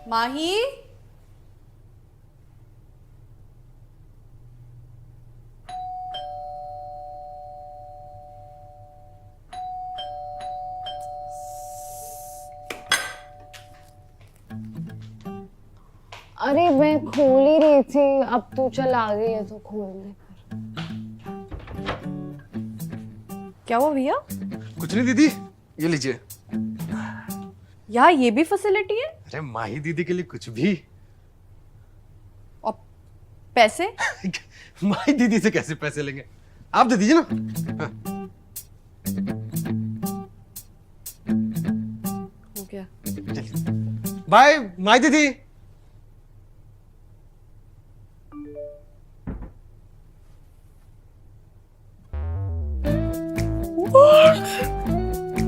माही, अरे मैं खोल ही रही थी, अब तू चल आ गई है तो खोल दे। क्या हुआ भैया? कुछ नहीं दीदी, ये लीजिए। यहाँ ये भी फैसिलिटी है? अरे माही दीदी के लिए कुछ भी। और पैसे? माही दीदी से कैसे पैसे लेंगे, आप दे दीजिए ना। हाँ। हो गया। बाय माही दीदी।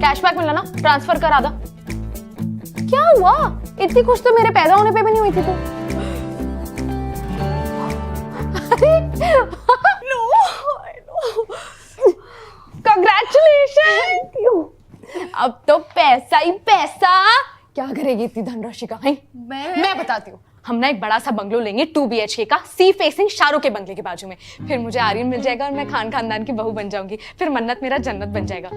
कैशबैक मिला ना, ट्रांसफर करा दो। क्या हुआ? इतनी खुश तो मेरे पैदा होने पे भी नहीं हुई थी तू। Congratulations! अब तो पैसा ही पैसा। क्या करेगी इतनी धनराशि का? मैं बताती हूँ। हम ना एक बड़ा सा बंगलो लेंगे 2 BHK का, सी फेसिंग शाहरुख के बंगले के बाजू में। फिर मुझे आर्यन मिल जाएगा और मैं खानदान की बहू बन जाऊंगी। फिर मन्नत मेरा जन्नत बन जाएगा।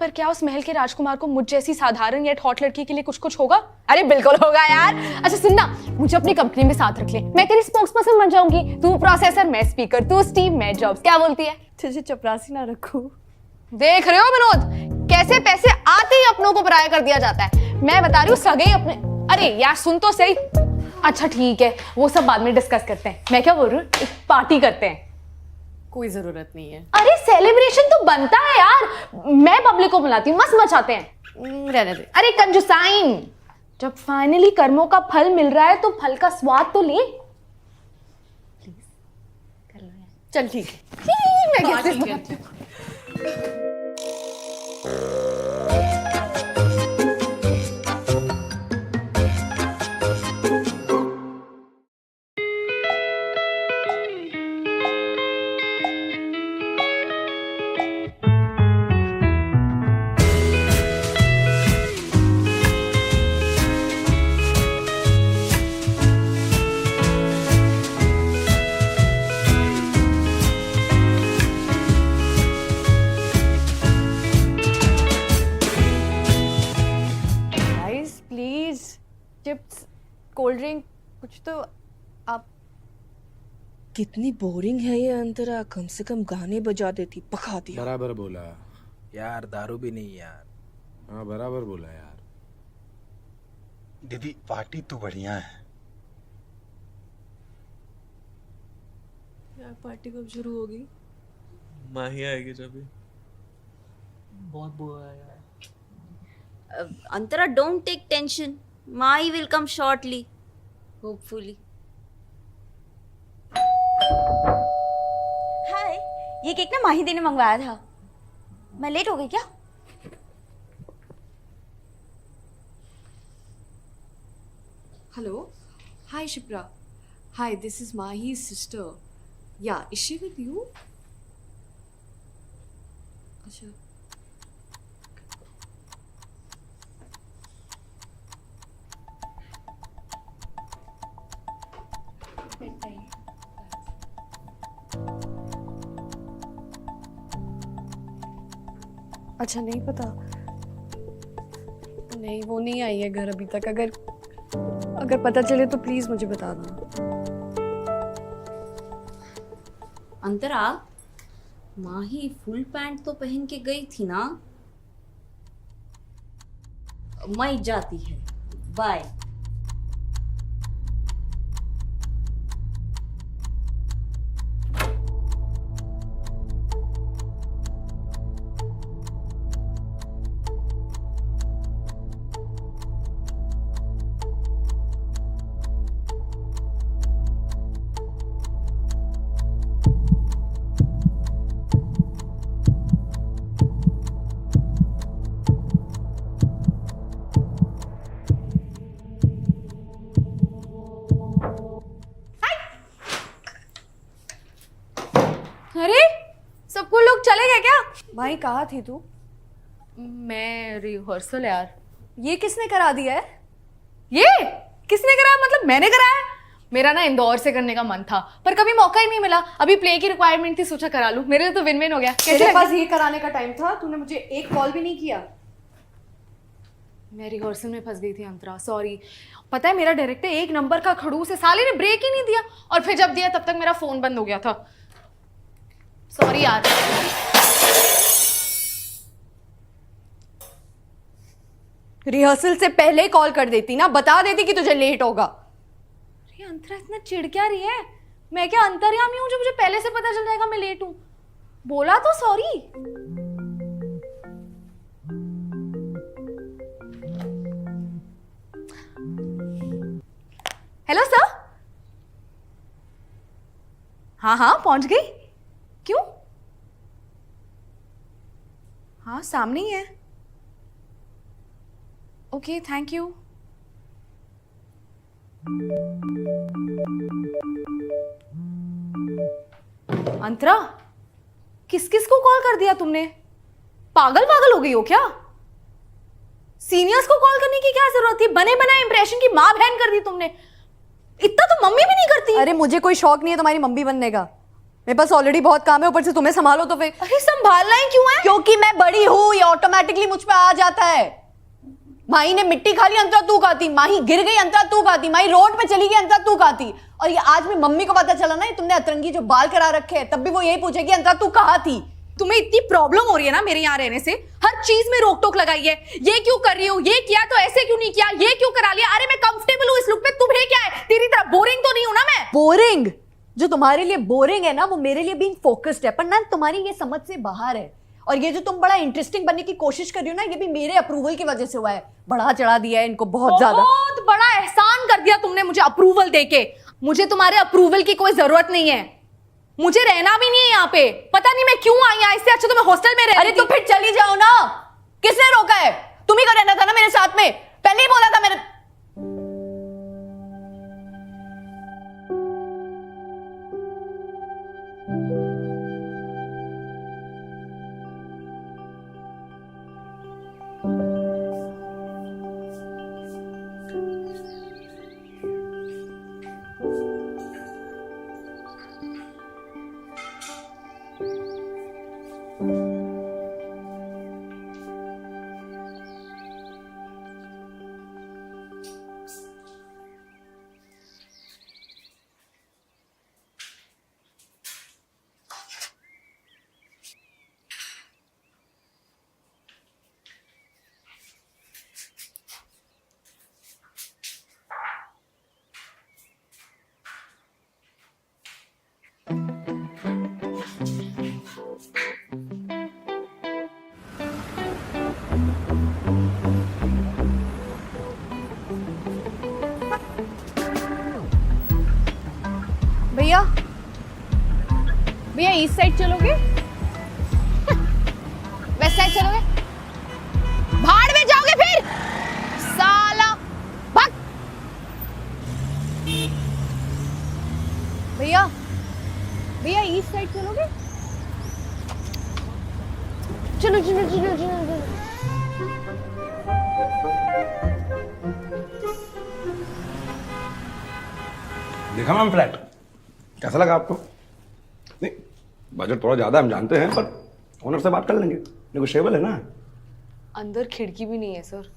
पर क्या उस महल के राजकुमार को मुझ जैसी साधारण या हॉट लड़की के लिए कुछ होगा? अरे बिल्कुल होगा यार। अच्छा सुन ना, मुझे अपनी कंपनी में साथ रख ले, मैं तेरी स्पोक्सपर्सन बन जाऊंगी। तू प्रोसेसर, मैं स्पीकर, तू स्टीव, मैं जॉब्स। क्या बोलती है? तुझे चपरासी ना रखूं? देख रहे हो विनोद, कैसे पैसे आते ही अपनों को पराया कर दिया जाता है। मैं बता रही हूँ सगे अपने। अरे यार सुन तो सही। अच्छा ठीक है, वो सब बाद में डिस्कस करते हैं। मैं क्या बोल रही हूँ, एक पार्टी करते हैं। कोई जरूरत नहीं है। अरे सेलिब्रेशन तो बनता है यार, मैं पब्लिक को बुलाती हूँ, मस्त मचाते हैं। रहने दे। अरे कंजूसाइन, जब फाइनली कर्मों का फल मिल रहा है तो फल का स्वाद तो ले। प्लीज कर लो यार। चल ठीक है। मैं हाँ, कैसे ठीक है। बनाती हूँ? Guys please, chips, cold drink कुछ तो। आप कितनी बोरिंग है ये अंतरा, कम से कम गाने बजा देती, पका दिया। बराबर बोला यार, दारू भी नहीं यार। हाँ बराबर बोला यार। दीदी पार्टी तो बढ़िया है। यार पार्टी कब शुरू होगी? माही आएगी जब भी। बहुत बुरा है यार। Antara, don't take tension. Mai will come shortly. Hopefully. हाय, ये केक ना माही दी ने मंगवाया था। मैं लेट हो गई क्या? Hello. Hi, Shipra. Hi, this is Mahi's sister. Yeah, is she with you? अच्छा. अच्छा नहीं पता। नहीं, वो नहीं आई है घर अभी तक। अगर पता चले तो प्लीज मुझे बता दो। अंतरा, माही फुल पैंट तो पहन के गई थी ना? मैं जाती है। बाय। अरे सबको लोग चले गए क्या? भाई कहाँ थी तू? मैं रिहर्सल यार। ये किसने करा दिया है? ये किसने कराया? मतलब मैंने कराया? मेरा ना इंदौर से करने का मन था पर कभी मौका ही नहीं मिला। अभी प्ले की रिक्वायरमेंट थी, सोचा करा लूं। मेरे लिए तो विन विन हो गया। तेरे कैसे पास ये कराने का टाइम था, तूने मुझे एक कॉल भी नहीं किया। मैं रिहर्सल में फंस गई थी अंतरा, सॉरी। पता है मेरा डायरेक्टर एक नंबर का खड़ूस है, साले ने ब्रेक ही नहीं दिया और फिर जब दिया तब तक मेरा फोन बंद हो गया था। सॉरी यार। रिहर्सल से पहले ही कॉल कर देती ना, बता देती कि तुझे लेट होगा। अरे अंतरा इतना चिढ़ क्या रही है? मैं क्या अंतर्यामी हूँ जो मुझे पहले से पता चल जाएगा मैं लेट हूँ? बोला तो सॉरी। Hello sir. हाँ हाँ पहुंच गई। क्यों? हाँ सामने ही है। Okay thank you. अंतरा किस किस को कॉल कर दिया तुमने? पागल पागल हो गई हो क्या? सीनियर्स को कॉल करने की क्या जरूरत थी? बने बनाए इंप्रेशन की माँ बहन कर दी तुमने। इतना तो मम्मी भी नहीं करती। अरे मुझे कोई शौक नहीं है तुम्हारी मम्मी बनने का, मेरे पास ऑलरेडी बहुत काम है, ऊपर से तुम्हें संभालो तो फिर। अरे संभालना ही क्यों है? क्योंकि मैं बड़ी हूँ, ये ऑटोमेटिकली मुझ पे आ जाता है। माही ने मिट्टी खा ली, अंतरा तू खाती। माही गिर गई, अंतरा तू खाती। माही रोड पे चली गई, अंतरा तू खाती। और ये आज भी मम्मी को पता चला ना ये तुमने अतरंगी जो बाल करा रखे हैं, तब भी वो यही पूछेगी अंतरा तू कहाँ थी। तुम्हें इतनी प्रॉब्लम हो रही है ना मेरे यहाँ रहने से, हर चीज में रोक टोक लगाई है। ये क्यों कर रही हो, ये किया तो ऐसे क्यों नहीं किया, ये क्यों करा लिया? अरे मैं कंफर्टेबल हूँ इस लुक में, तुम्हें क्या है? तेरी तरह बोरिंग तो नहीं हूं ना मैं। बोरिंग? जो तुम्हारे लिए बोरिंग है ना वो मेरे लिए बीइंग फोकस्ड है, पर ना तुम्हारी ये समझ से बाहर है। और ये जो तुम बड़ा इंटरेस्टिंग बनने की कोशिश कर रही हो ना, ये भी मेरे अप्रूवल की वजह से हुआ है। बढ़ा चढ़ा दिया है इनको बहुत ज्यादा। बहुत बड़ा एहसान कर दिया तुमने मुझे अप्रूवल देके। मुझे तुम्हारे अप्रूवल की कोई जरूरत नहीं है, मुझे रहना भी नहीं है यहाँ पे। पता नहीं मैं क्यों आई यहाँ, इससे अच्छा तो मैं हॉस्टल में रह। अरे तो फिर चली जाओ ना, किसने रोका है? तुम ही को रहना था ना मेरे साथ में, पहले ही बोला था मेरे। भैया भैया ईस्ट साइड चलोगे? वेस्ट साइड चलोगे? भाड़ में जाओगे फिर साला, भाग। भैया भैया ईस्ट साइड चलोगे? चलो चलो चलो चलो चलो। देखा मैम फ्लैट, कैसा लगा आपको? नहीं बजट थोड़ा ज्यादा हम जानते हैं, पर ओनर से बात कर लेंगे, नेगोशिएबल है ना। अंदर खिड़की भी नहीं है सर।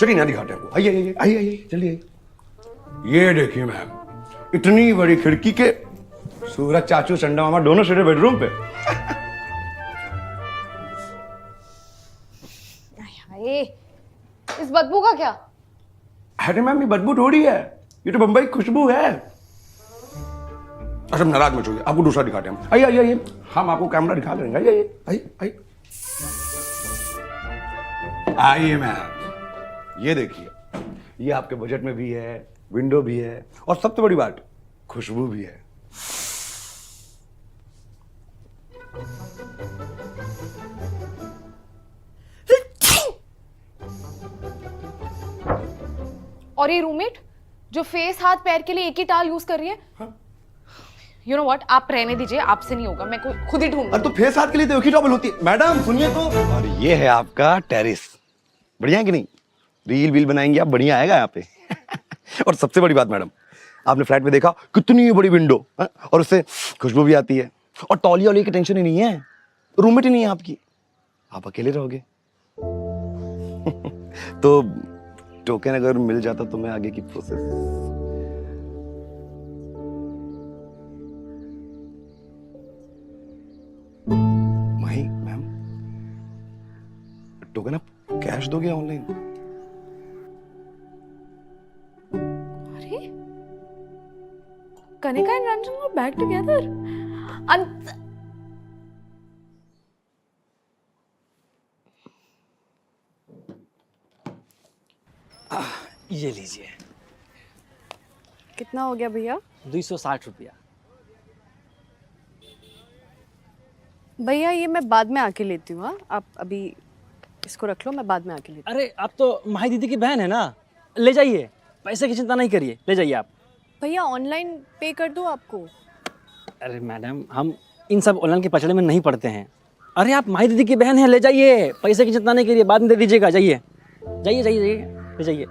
चलिए ना दिखाते हैं आपको। आइए आइए आइए आइए चलिए। ये देखिए मैम, इतनी बड़ी खिड़की के सूरज चाचू संडा मामा दोनों सीधे बेडरूम पे। हाय इस बदबू का क्या? अरे मैम ये बदबू थोड़ी है, ये तो बम्बई की खुशबू है। अच्छा नाराज मत होइए, आपको दूसरा दिखाते हैं हम। आइए आइए आइए, हम आपको कैमरा दिखा देंगे। आइए आइए आइए आइए आइए मैम, ये देखिए, ये आपके बजट में भी है, विंडो भी है, और सबसे बड़ी बात खुशबू भी है। और ये रूममेट जो फेस हाथ पैर के लिए एक ही टाल यूज कर रही है। यू नो व्हाट, आप रहने दीजिए, आपसे नहीं होगा, मैं खुद ही ढूंढ। अरे तो फेस हाथ के लिए तो एक ही टॉवल होती है मैडम, सुनिए तो। और ये है आपका टेरिस, बढ़िया है कि नहीं? रील वील बनाएंगे आप, बढ़िया आएगा यहाँ पे। और सबसे बड़ी बात मैडम, आपने फ्लैट में देखा कितनी बड़ी विंडो है? और उससे खुशबू भी आती है, और तौलिया वौलिया की टेंशन ही नहीं है, रूममेट ही नहीं है आपकी, आप अकेले रहोगे। तो टोकन अगर मिल जाता तो मैं आगे की प्रोसेस। माही मैम, टोकन आप कैश दोगे ऑनलाइन? अरे Kanika and Ranjan were back together. ये लीजिए। कितना हो गया भैया? 260 रुपया। भैया ये मैं बाद में आके लेती हूँ। हाँ, आप अभी इसको रख लो, मैं बाद में आके लेती अरे आप तो माही दीदी की बहन है ना, ले जाइए, पैसे की चिंता नहीं करिए, ले जाइए आप। हूँ। भैया ऑनलाइन पे कर दूँ आपको? अरे मैडम, हम इन सब ऑनलाइन के पचड़े में नहीं पड़ते हैं। अरे आप माही दीदी की बहन है, ले जाइए, पैसे की चिंता नहीं करिए, बाद में दे दीजिएगा। जाइए जाइए जाइए जाइए, ले जाइए।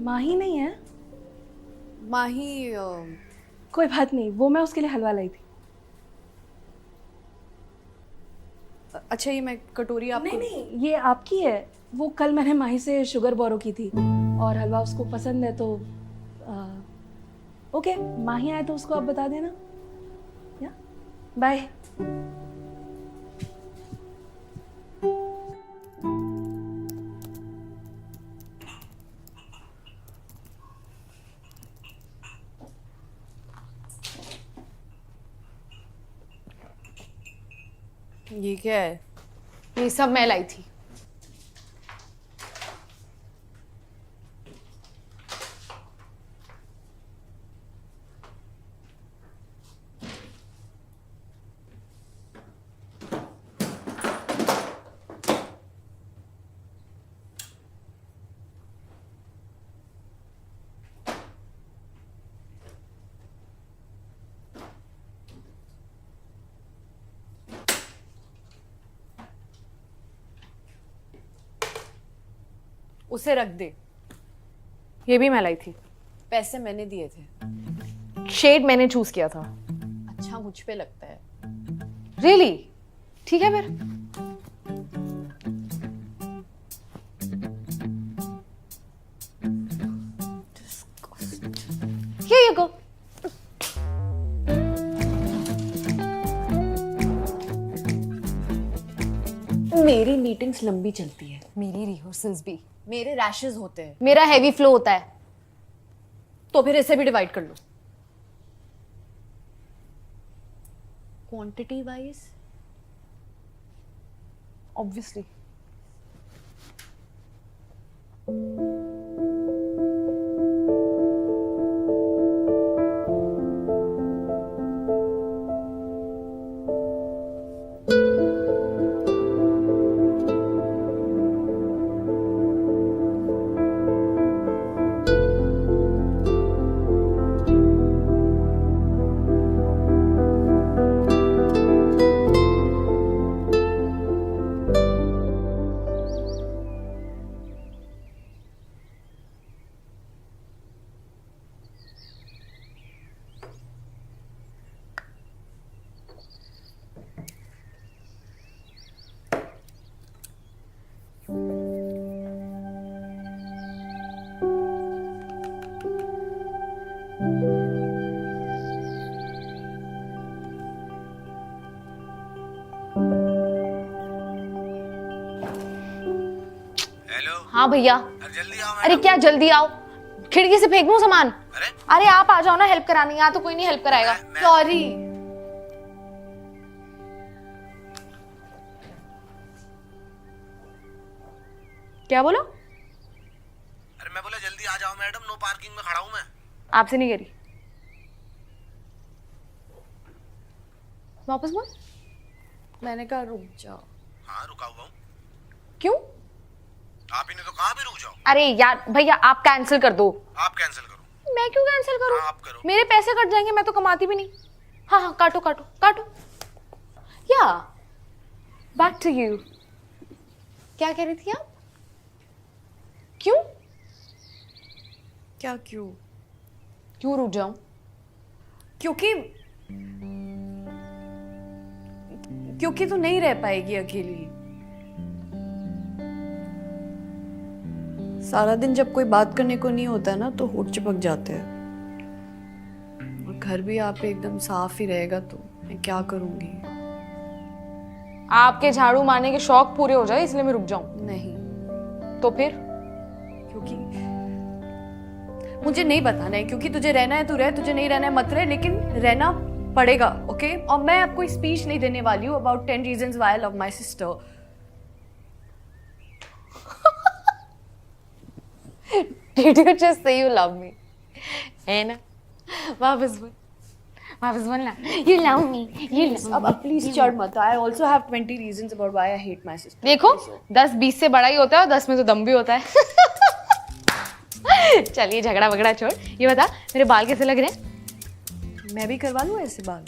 माही नहीं है? माही कोई बात नहीं, वो मैं उसके लिए हलवा लाई थी। अच्छा ये मैं कटोरी आपको? नहीं नहीं, ये आपकी है। वो कल मैंने माही से शुगर बोरो की थी और हलवा उसको पसंद है, तो ओके, माही आए तो उसको आप बता देना। या बाय। ये क्या है? ये सब मैं लाई थी। उसे रख दे। ये भी मैं लाई थी। पैसे मैंने दिए थे। शेड मैंने चूज किया था। अच्छा मुझ पे लगता है। रियली? ठीक है फिर। Here you go. मेरी मीटिंग्स लंबी चलती है, मेरी रिहर्सल्स भी। मेरे रैशेस होते हैं, मेरा हैवी फ्लो होता है। तो फिर इसे भी डिवाइड कर लो क्वांटिटी वाइज। ऑब्वियसली। हाँ भैया। जल्दी आओ। अरे क्या जल्दी आओ? खिड़की से फेंक दूं सामान? अरे आप आ जाओ ना हेल्प कराने। यहाँ तो कोई नहीं हेल्प कराएगा। सॉरी। क्या बोला? अरे मैं बोला जल्दी आ जाओ मैडम, नो पार्किंग में खड़ा हूँ मैं। आपसे नहीं करी। वापस बोल। मैंने कहा रुक जाओ। हाँ रुका हुआ हूँ। क्यों? आप ही ने तो कहा भी रुक जाओ। अरे यार भैया आप कैंसिल कर दो। आप कैंसिल करो। मैं क्यों कैंसिल करूं? हाँ, आप करो। मेरे पैसे कट जाएंगे, मैं तो कमाती भी नहीं। हाँ हाँ काटो काटो काटो। या बैक टू यू। क्या कह रही थी आप? क्यों क्या क्यों? क्यों रुक जाऊं? क्योंकि तू नहीं रह पाएगी अकेली। सारा दिन जब कोई बात करने को नहीं होता है ना तो होठ चिपक जाते हैं। और घर भी यहाँ पे एकदम साफ ही रहेगा तो मैं क्या करूंगी? आपके झाड़ू मारने के शौक पूरे हो जाए इसलिए मैं रुक जाऊं? नहीं, तो फिर? क्योंकि मुझे नहीं बताना है। क्योंकि तुझे रहना है तू रह, तुझे नहीं रहना है मत रह, लेकिन रहना पड़ेगा, ओके? और मैं आपको स्पीच नहीं देने वाली हूँ about 10 reasons why I love my sister. Did you just say you love me? है ना? वापस बोलना। You love me. You love me. अब प्लीज चढ़ मत। I also have 20 reasons about why I hate my sister. देखो 10-20 से बड़ा ही होता है और 10 में तो दम भी होता है। चलिए झगड़ा वगड़ा छोड़, ये बता मेरे बाल कैसे लग रहे हैं? मैं भी करवा लूँ ऐसे बाल?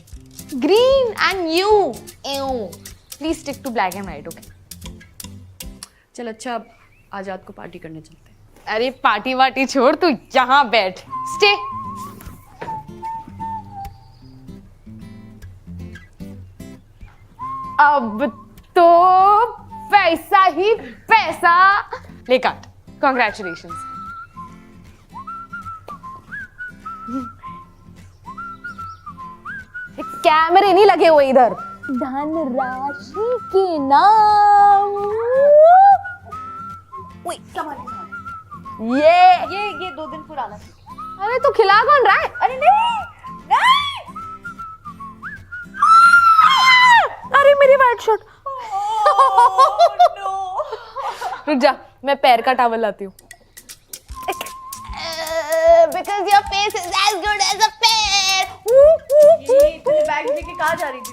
Green and you please stick to black and white, okay? चल अच्छा, अब आज रात को पार्टी करने चलते हैं। अरे पार्टी वार्टी छोड़, तू यहाँ बैठ, स्टे। अब तो पैसा ही पैसा। ले काट, कॉन्ग्रेचुलेशंस। कैमरे नहीं लगे हुए इधर। धनराशि के नाम। ये 2 दिन पुराना। अरे तू खिला कौन रहा है? अरे नहीं नहीं। अरे मेरी व्हाइट शर्ट। रुक जा, मैं पैर का टॉवल लाती हूँ। Because your face is as good as a pear. ये तूने बैग लेके कहाँ जा रही थी?